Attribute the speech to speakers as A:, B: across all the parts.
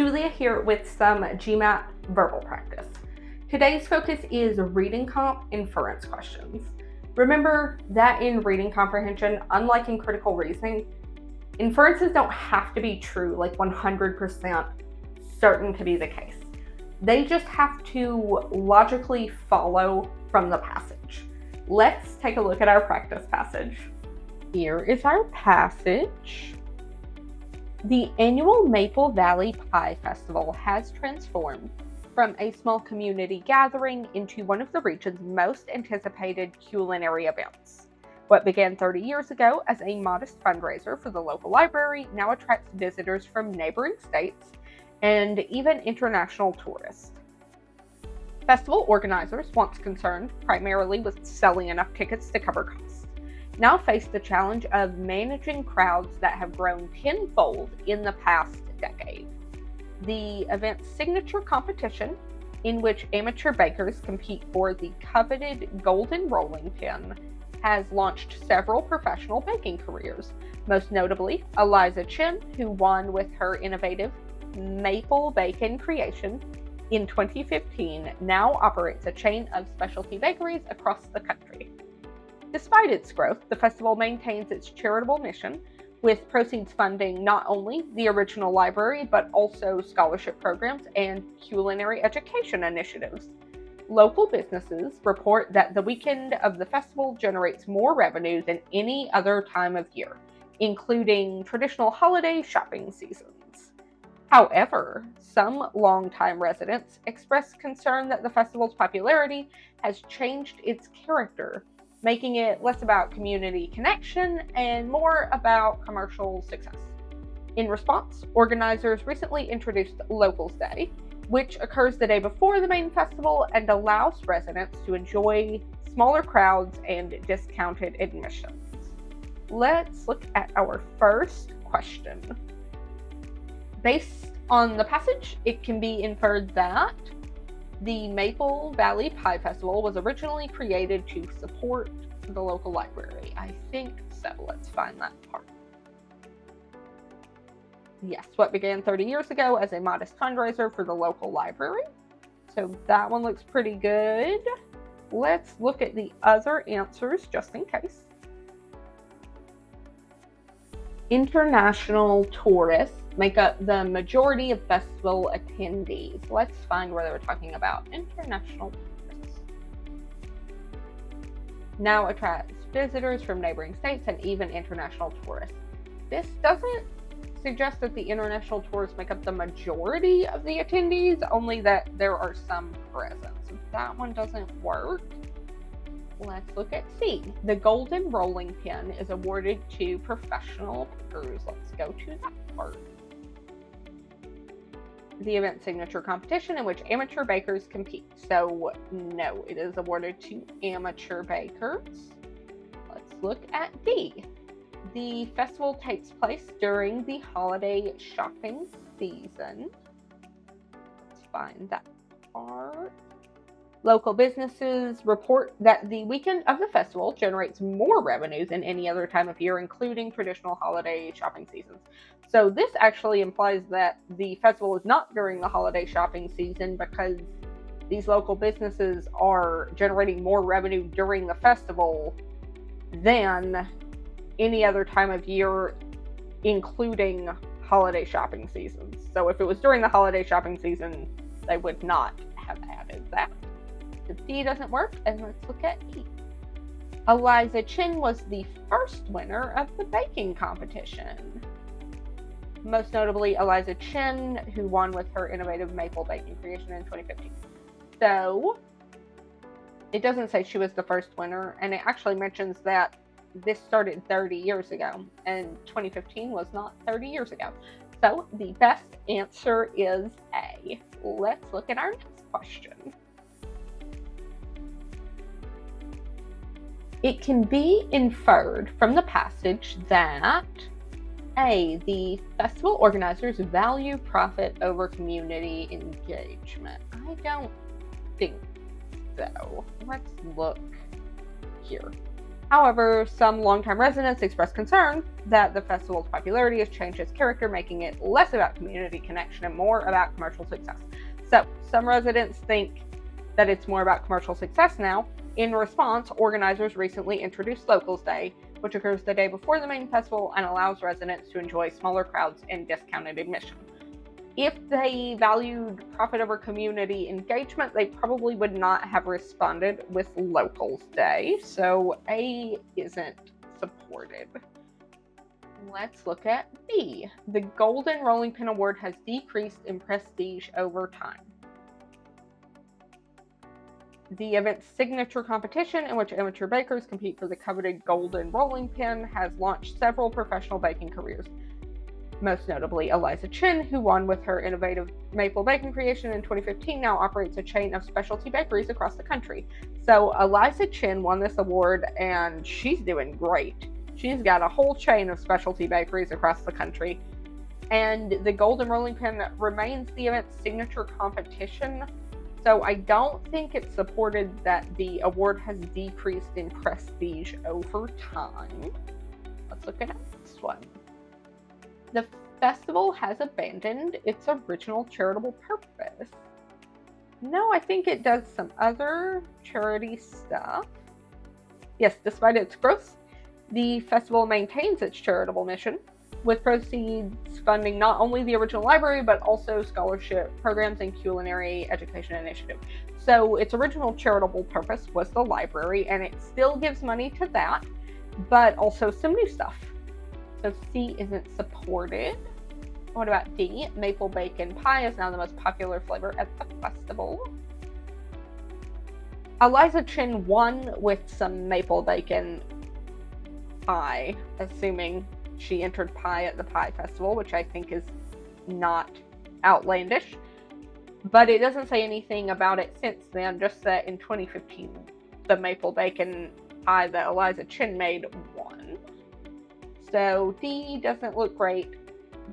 A: Julia here with some GMAT verbal practice. Today's focus is reading comp inference questions. Remember that in reading comprehension, unlike in critical reasoning, inferences don't have to be true, like 100% certain to be the case. They just have to logically follow from the passage. Let's take a look at our practice passage. Here is our passage. The annual Maple Valley Pie Festival has transformed from a small community gathering into one of the region's most anticipated culinary events. What began 30 years ago as a modest fundraiser for the local library now attracts visitors from neighboring states and even international tourists. Festival organizers, once concerned primarily with selling enough tickets to cover costs, now face the challenge of managing crowds that have grown tenfold in the past decade. The event's signature competition, in which amateur bakers compete for the coveted golden rolling pin, has launched several professional baking careers, most notably Eliza Chen, who won with her innovative maple bacon creation in 2015, now operates a chain of specialty bakeries across the country. Despite its growth, the festival maintains its charitable mission, with proceeds funding not only the original library, but also scholarship programs and culinary education initiatives. Local businesses report that the weekend of the festival generates more revenue than any other time of year, including traditional holiday shopping seasons. However, some longtime residents express concern that the festival's popularity has changed its character, making it less about community connection and more about commercial success. In response, organizers recently introduced Locals Day, which occurs the day before the main festival and allows residents to enjoy smaller crowds and discounted admissions. Let's look at our first question. Based on the passage, it can be inferred that the Maple Valley Pie Festival was originally created to support the local library. I think so. Let's find that part. Yes, what began 30 years ago as a modest fundraiser for the local library. So that one looks pretty good. Let's look at the other answers just in case. International tourists make up the majority of festival attendees. Let's find where they were talking about international tourists. Now attracts visitors from neighboring states and even international tourists. This doesn't suggest that the international tourists make up the majority of the attendees, only that there are some present. So that one doesn't work. Let's look at C. The golden rolling pin is awarded to professional bakers. Let's go to that part. The event signature competition in which amateur bakers compete. So no, it is awarded to amateur bakers. Let's look at D. The festival takes place during the holiday shopping season. Let's find that part. Local businesses report that the weekend of the festival generates more revenue than any other time of year, including traditional holiday shopping seasons. So this actually implies that the festival is not during the holiday shopping season, because these local businesses are generating more revenue during the festival than any other time of year, including holiday shopping seasons. So if it was during the holiday shopping season, they would not have added that. So D doesn't work, and let's look at E. Eliza Chen was the first winner of the baking competition. Most notably, Eliza Chen, who won with her innovative maple baking creation in 2015. So it doesn't say she was the first winner, and it actually mentions that this started 30 years ago, and 2015 was not 30 years ago. So the best answer is A. Let's look at our next question. It can be inferred from the passage that A. The festival organizers value profit over community engagement. I don't think so. Let's look here. However, some longtime residents expressed concern that the festival's popularity has changed its character, making it less about community connection and more about commercial success. So, some residents think that it's more about commercial success now. In response, organizers recently introduced Locals Day, which occurs the day before the main festival and allows residents to enjoy smaller crowds and discounted admission. If they valued profit over community engagement, they probably would not have responded with Locals Day, so A isn't supported. Let's look at B. The Golden Rolling Pin Award has decreased in prestige over time. The event's signature competition, in which amateur bakers compete for the coveted Golden Rolling Pin, has launched several professional baking careers. Most notably, Eliza Chin, who won with her innovative maple baking creation in 2015, now operates a chain of specialty bakeries across the country. So Eliza Chin won this award, and she's doing great. She's got a whole chain of specialty bakeries across the country. And the Golden Rolling Pin remains the event's signature competition. So I don't think it's supported that the award has decreased in prestige over time. Let's look at the next one. The festival has abandoned its original charitable purpose. No, I think it does some other charity stuff. Yes, despite its growth, the festival maintains its charitable mission, with proceeds funding not only the original library, but also scholarship programs and culinary education initiative. So its original charitable purpose was the library, and it still gives money to that, but also some new stuff. So C isn't supported. What about D? Maple bacon pie is now the most popular flavor at the festival. Eliza Chin won with some maple bacon pie, assuming she entered pie at the pie festival, which I think is not outlandish. But it doesn't say anything about it since then, just that in 2015, the maple bacon pie that Eliza Chin made won. So D doesn't look great.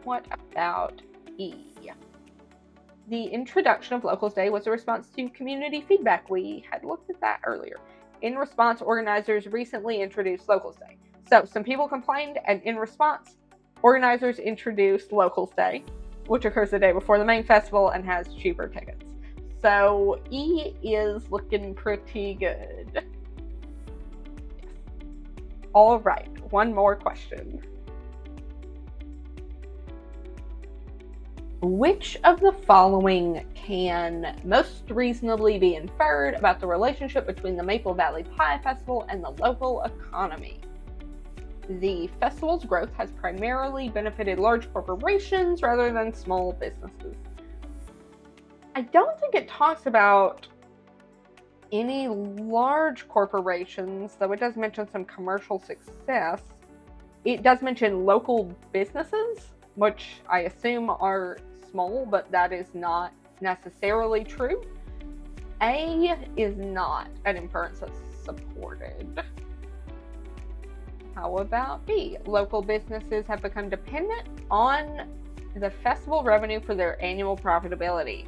A: What about E? The introduction of Locals Day was a response to community feedback. We had looked at that earlier. In response, organizers recently introduced Locals Day. So some people complained, and in response, organizers introduced Locals Day, which occurs the day before the main festival and has cheaper tickets. So E is looking pretty good. All right, one more question. Which of the following can most reasonably be inferred about the relationship between the Maple Valley Pie Festival and the local economy? The festival's growth has primarily benefited large corporations rather than small businesses. I don't think it talks about any large corporations, though it does mention some commercial success. It does mention local businesses, which I assume are small, but that is not necessarily true. A is not an inference that's supported. How about B? Local businesses have become dependent on the festival revenue for their annual profitability.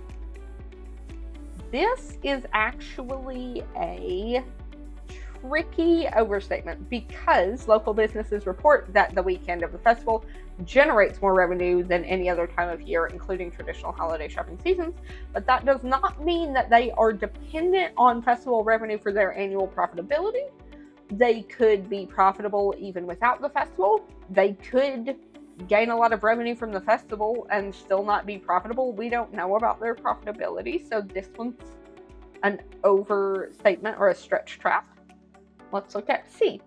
A: This is actually a tricky overstatement because local businesses report that the weekend of the festival generates more revenue than any other time of year, including traditional holiday shopping seasons, but that does not mean that they are dependent on festival revenue for their annual profitability. They could be profitable even without the festival. They could gain a lot of revenue from the festival and still not be profitable. We don't know about their profitability, so this one's an overstatement or a stretch trap. Let's look at C.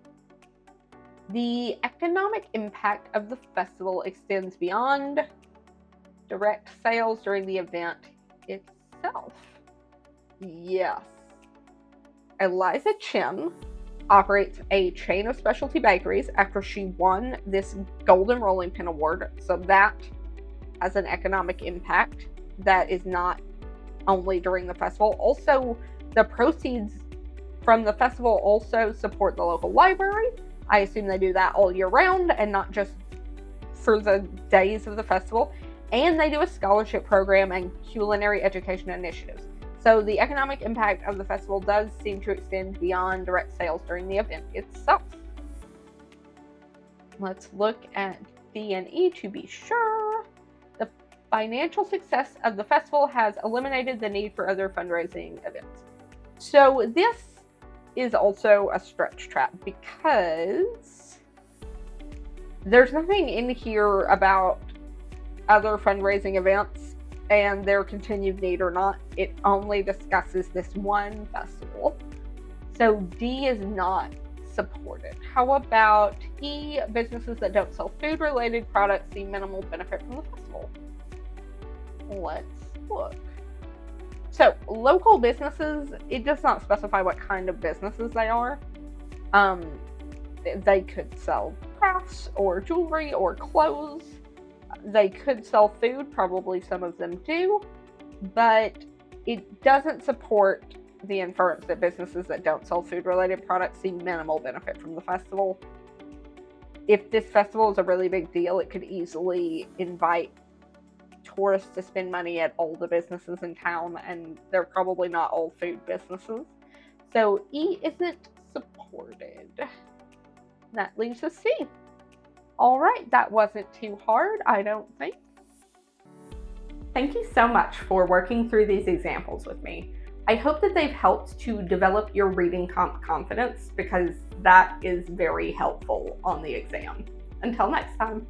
A: The economic impact of the festival extends beyond direct sales during the event itself. Yes. Eliza Chin operates a chain of specialty bakeries after she won this Golden Rolling Pin Award, so that has an economic impact that is not only during the festival. Also, the proceeds from the festival also support the local library. I assume they do that all year round and not just for the days of the festival. And they do a scholarship program and culinary education initiatives. So the economic impact of the festival does seem to extend beyond direct sales during the event itself. Let's look at D and E to be sure. The financial success of the festival has eliminated the need for other fundraising events. So this is also a stretch trap because there's nothing in here about other fundraising events and their continued need or not. It only discusses this one festival. So D is not supported. How about E? Businesses that don't sell food-related products see minimal benefit from the festival. Let's look. So local businesses, it does not specify what kind of businesses they are. They could sell crafts or jewelry or clothes. They could sell food, probably some of them do, but it doesn't support the inference that businesses that don't sell food-related products see minimal benefit from the festival. If this festival is a really big deal, it could easily invite tourists to spend money at all the businesses in town, and they're probably not all food businesses. So E isn't supported. That leaves us C. All right, that wasn't too hard, I don't think. Thank you so much for working through these examples with me. I hope that they've helped to develop your reading comp confidence because that is very helpful on the exam. Until next time.